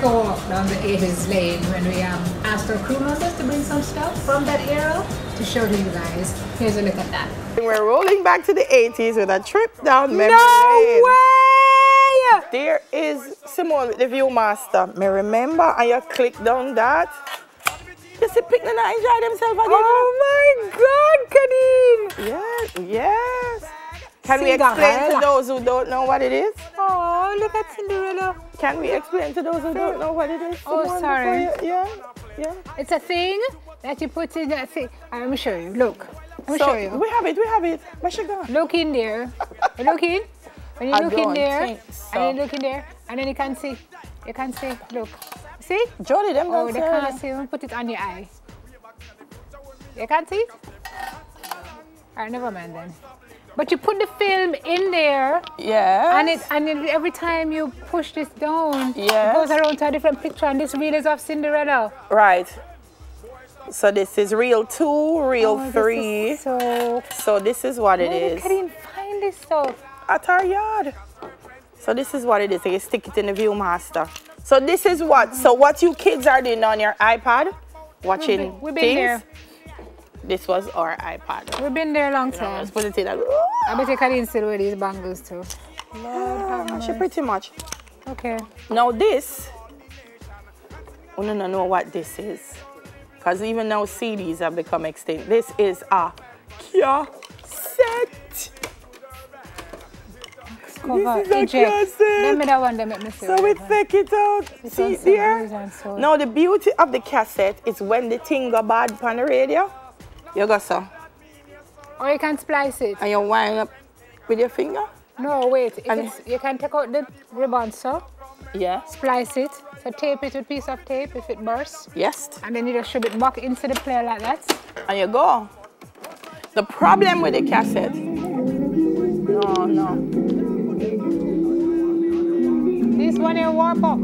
a walk down the 80s lane when we asked our crew members to bring some stuff from that era to show to you guys. Here's a look at that. We're rolling back to the 80s with a trip down memory lane. No way! There is Simone with the Viewmaster. Me remember, and you click down that. You see people not enjoy themselves again. Oh my God, Kadeen! Yes, yes. Can we explain to those who don't know what it is? Oh, look at Cinderella. Can we explain to those who don't know what it is? Oh, Simone, sorry. Yeah, yeah. It's a thing that you put in that thing. Let me show you. Look. Let me show you. We have it. Where's she gone? Look in there. Look in. When you look in there, and you look in there, and then you can see. You can see. Look. See? Jody, them oh, they can't see. Put it on your eye. You can't see it? Alright, never mind then. But you put the film in there. Yeah. And every time you push this down, yes, it goes around to a different picture. And this reel is of Cinderella. Right. So this is reel 2, reel 3. So this is what it is. I can't find this stuff. At our yard. So this is what it is. So you stick it in the Viewmaster. So this is what. So what you kids are doing on your iPad, watching we've been things. There. This was our iPad. We've been there a long time. Let's put it in. I bet you can still wear these bangles too. Yeah, pretty much. Okay. Now this, we don't know what this is. Because even now CDs have become extinct. This is a cassette. Cover, eject. Let me that one, let me see. So we take it out. See there? Now the beauty of the cassette is when the thing go bad on the radio, you go so. Or you can splice it. And you wind up with your finger? No, wait. You can take out the ribbon, so. Yeah. Splice it. So tape it with a piece of tape if it bursts. Yes. And then you just shove it back into the player like that. And you go. The problem with the cassette. No. This one here warp up.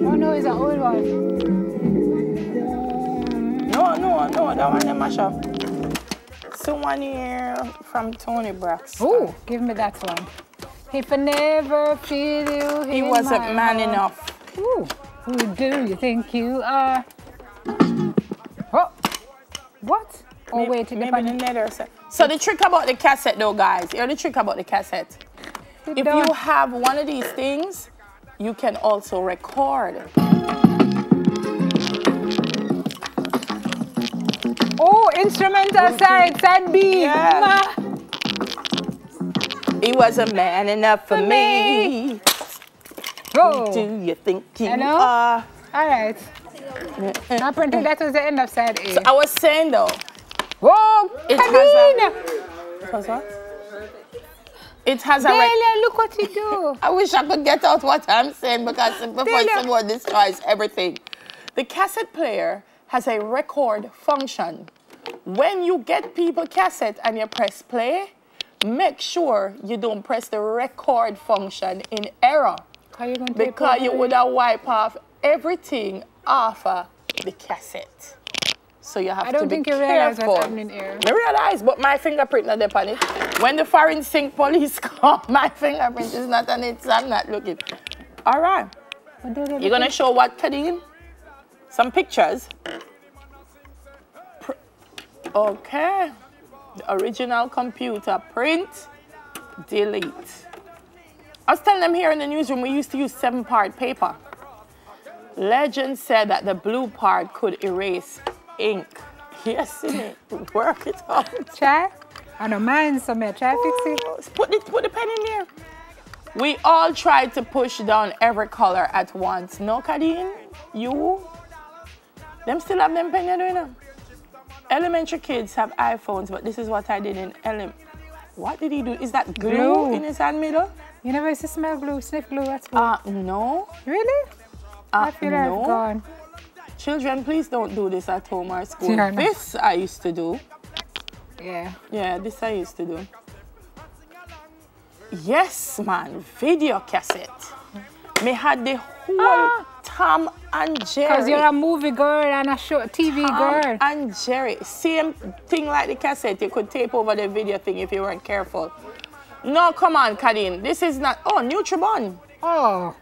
Oh no, it's an old one. No, that one they mash up. Someone here from Tony Braxton. Oh, give me that one. If I never feel you, he wasn't man enough. Ooh, who do you think you are? Oh, what? Oh, wait, maybe the nether. So the trick about the cassette though, guys, here's the trick about the cassette. If you have one of these things, you can also record. Oh, instrumental side B. Yeah. He wasn't man enough for me. Oh. Who do you think you are? All right. Apparently that was the end of side A. So I was saying though. Whoa, what? It has a Delia, look what you do. I wish I could get out what I'm saying because before someone destroys everything. The cassette player has a record function. When you get people cassette and you press play, make sure you don't press the record function in error. Because you would have wiped off everything off of the cassette. So you have to be careful. I don't think you realize what's happening here. I realize, but my fingerprint not there on it. When the foreign sync police come, my fingerprint is not on it, so I'm not looking. All right. You're going to show what, Kadeen? Some pictures. Okay. The original computer. Print. Delete. I was telling them here in the newsroom, we used to use 7-part paper. Legend said that the blue part could erase ink. Yes, it work it out. Try. I don't mind some try fix it. Put the pen in there. We all tried to push down every color at once. No, Kadeen? You? Them still have them pen you're doing now? Elementary kids have iPhones, but this is what I did in What did he do? Is that glue in his hand middle? You never used to smell glue, sniff glue, that's glue. No. Really? I feel like it's gone. Children, please don't do this at home or school. Yeah, this I used to do. Yeah. Yeah, this I used to do. Yes, man. Video cassette. Me had the whole Tom and Jerry. Because you're a movie girl and a TV girl. Tom and Jerry. Same thing like the cassette. You could tape over the video thing if you weren't careful. No, come on, Kadeen. This is not... Oh, Nutribon. Oh.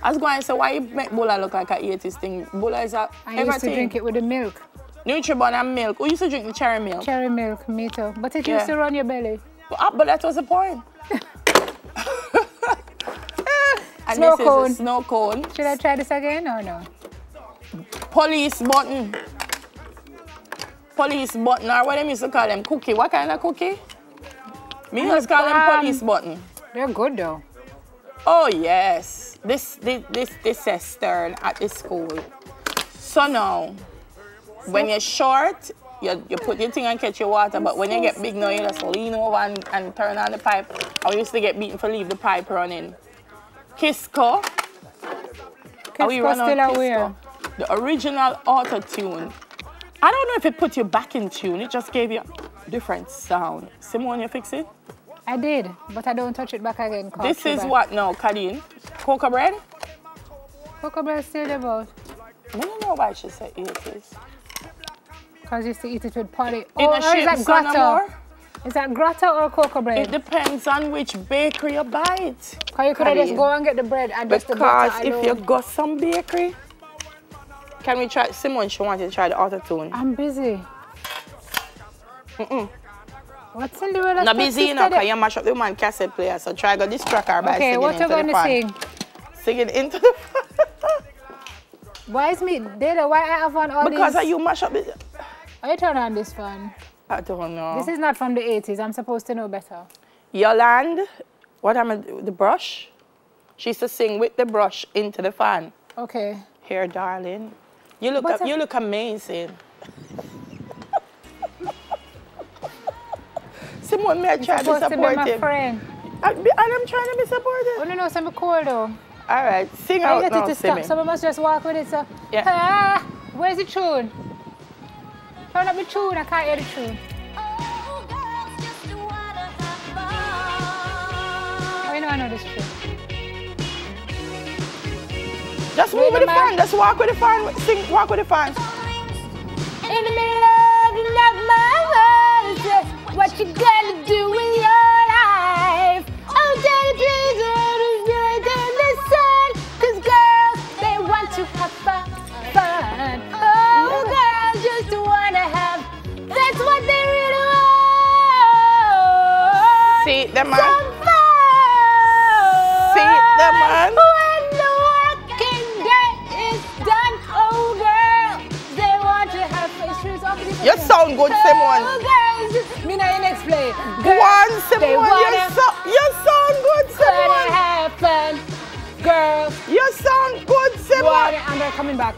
I was going to say, why you make Bulla look like a 80s thing? Bulla is a I used to drink it with the milk. Nutribun and milk. Who used to drink the cherry milk? Cherry milk, me too. But it used to run your belly. But that was the point. And Snow this cone. is a snow cone. Should I try this again or no? Police button. Police button, or what them used to call them? Cookie. What kind of cookie? Me used to call them police button. They're good though. Oh yes. This says Stern at the school. So now, when you're short, you put your thing and catch your water, but when you get big now, you just lean over and turn on the pipe. I used to get beaten for leave the pipe running. Kisco. Kisco still aware. The original auto-tune. I don't know if it put you back in tune, it just gave you a different sound. Simone, you fix it? I did, but I don't touch it back again. This is what now, Kadeen? Cocoa bread? Cocoa bread still there, but I don't know why she said it is. Because you used to eat it with potty. In a shape, is that grotto? Is that grotto or cocoa bread? It depends on which bakery you buy it. Because you could have just go and get the bread and just the butter alone. Because if you got some bakery, can we try? Simone, she wanted to try the auto-tune. I'm busy. What's in the world? Not busy, you know, because you mash up the man cassette player, so try to distract her by singing what into you gonna the fan. sing? Singing into the fan. Why is me, Dada, why I have on all because these? you mash up the... Are you turn on this fan? I don't know. This is not from the 80s. I'm supposed to know better. Yolande, what am I do? The brush? She used to sing with the brush into the fan. Okay. Here, darling. You look amazing. Simone, may I try to be supportive? Supposed to be my friend. And I'm trying to be supportive. Oh, no, some cool though. All right, sing out I get now, it to stop. Someone must just walk with it, so. Yeah. Ah, where's the tune? Turn up the tune, I can't hear the tune. Oh, you know I know this tune. Just move with the fan, just walk with the fan, sing, walk with the fan. In the middle of the night, my world, what you gonna do in your life? Oh, daddy, please, listen, 'cause girls, they want to have fun. Oh, girls just wanna have, that's what they really want. See the man. Some fun. See the man. When the working day is done, oh, girls, they want to have fun. You sound good, Simone. Oh, girls, me not next play. Go on, Simone, you sound good, Simone. Have fun, girls. You sound good, Simone. And they're coming back.